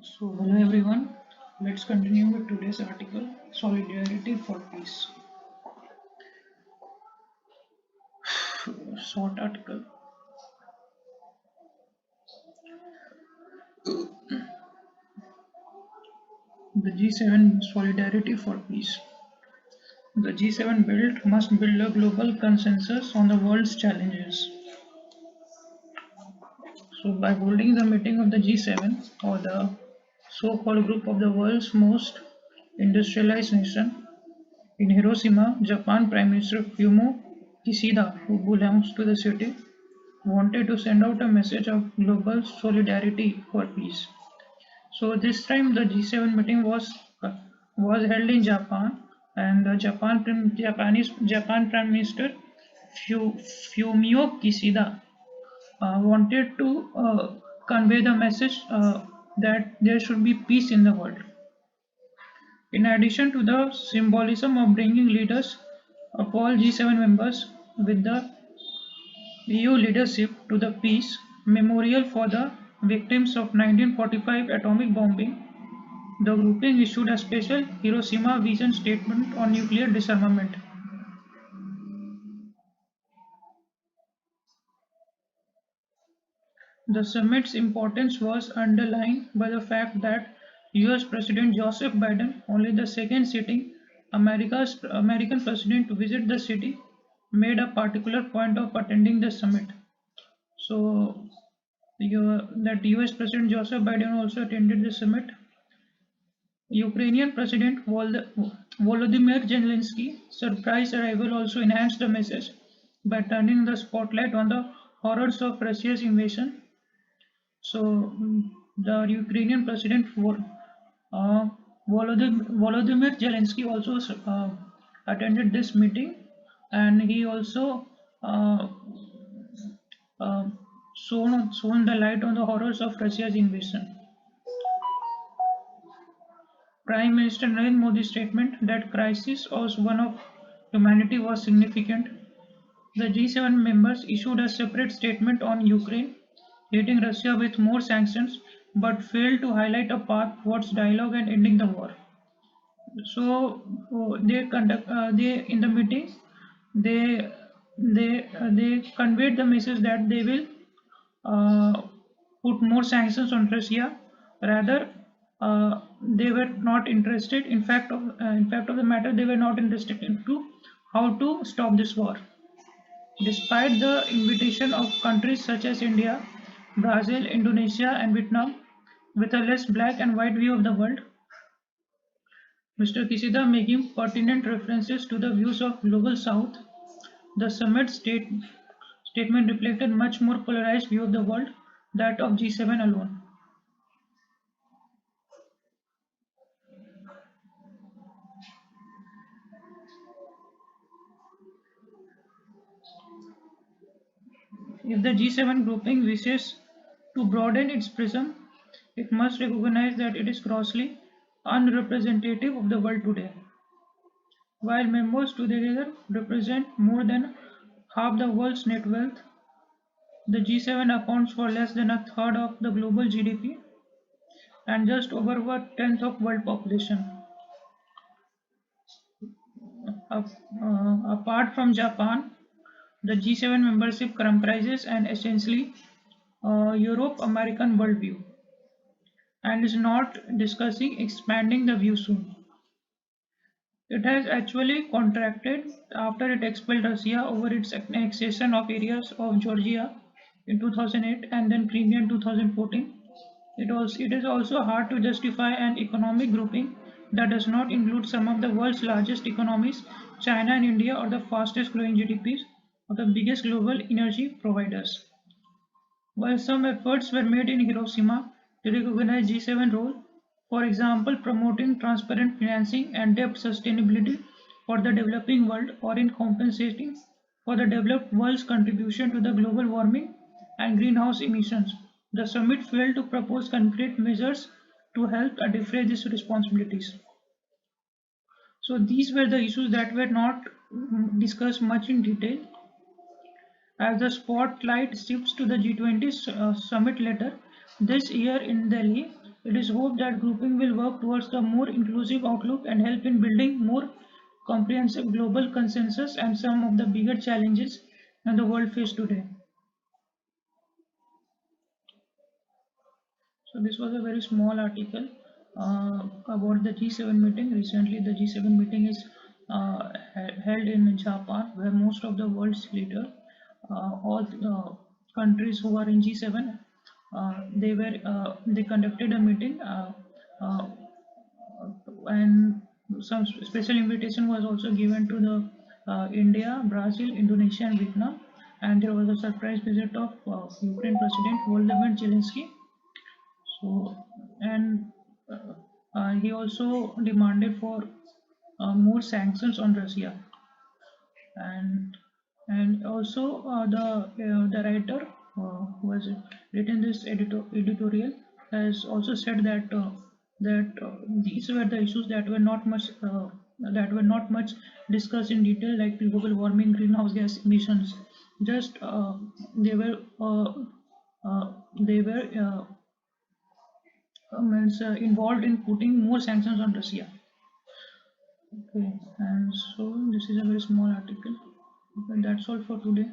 So, hello everyone. Let's continue with today's article Solidarity for Peace. Short article. The G7 Solidarity for Peace. The G7 must build a global consensus on the world's challenges. So, by holding the meeting of the G7 or the so-called group of the world's most industrialized nation in Hiroshima, Japan Prime Minister Fumio Kishida, who belongs to the city, wanted to send out a message of global solidarity for peace. So this time the G7 meeting was held in Japan, and the Japan Prime Minister Fumio Kishida wanted to convey the message that there should be peace in the world. In addition to the symbolism of bringing leaders of all G7 members with the EU leadership to the peace memorial for the victims of 1945 atomic bombing, the grouping issued a special Hiroshima Vision Statement on nuclear disarmament. The summit's importance was underlined by the fact that US President Joseph Biden, only the second sitting American president to visit the city, made a particular point of attending the summit. So, that US President Joseph Biden also attended the summit. Ukrainian President Volodymyr Zelensky surprise arrival also enhanced the message by turning the spotlight on the horrors of Russia's invasion. So the Ukrainian President uh, Volodymyr Zelensky also attended this meeting, and he also uh, uh, shone the light on the horrors of Russia's invasion. Prime Minister Narendra Modi's statement that crisis was one of humanity was significant. The G7 members issued a separate statement on Ukraine, hitting Russia with more sanctions, but failed to highlight a path towards dialogue and ending the war. So they in the meeting they conveyed the message that they will uh, put more sanctions on Russia. Rather, they were not interested. In fact of the matter, they were not interested into how to stop this war. Despite the invitation of countries such as India, Brazil, Indonesia, and Vietnam, with a less black and white view of the world, Mr. Kishida making pertinent references to the views of Global South, the statement reflected much more polarized view of the world, that of G7 alone. If the G7 grouping wishes to broaden its prism, it must recognize that it is grossly unrepresentative of the world today. While members together represent more than half the world's net wealth, the G7 accounts for less than a third of the global GDP and just over a tenth of world population. Apart from Japan, the G7 membership comprises an essentially Europe-American worldview and is not discussing expanding the view soon. It has actually contracted after it expelled Russia over its annexation of areas of Georgia in 2008 and then Crimea in 2014. It is also hard to justify an economic grouping that does not include some of the world's largest economies, China and India, or the fastest growing GDPs of the biggest global energy providers. While some efforts were made in Hiroshima to recognize G7 role, for example, promoting transparent financing and debt sustainability for the developing world, or in compensating for the developed world's contribution to the global warming and greenhouse emissions, the summit failed to propose concrete measures to help defray these responsibilities. So these were the issues that were not discussed much in detail. As the spotlight shifts to the G20 summit later this year in Delhi, It is hoped that grouping will work towards the more inclusive outlook and help in building more comprehensive global consensus and some of the bigger challenges that the world face today. So this was a very small article about the G7 meeting. Recently, the G7 meeting is held in Japan, where most of the world's leaders, all countries who are in G7, they conducted a meeting, uh, and some special invitation was also given to the India, Brazil, Indonesia, and Vietnam. And there was a surprise visit of Ukraine President Volodymyr Zelensky. So, and he also demanded for more sanctions on Russia, and also the writer who has written this editorial has also said that these were the issues that were not much discussed in detail, like global warming, greenhouse gas emissions. Just they were means involved in putting more sanctions on Russia. Okay, and so this is a very small article. Okay, that's all for today.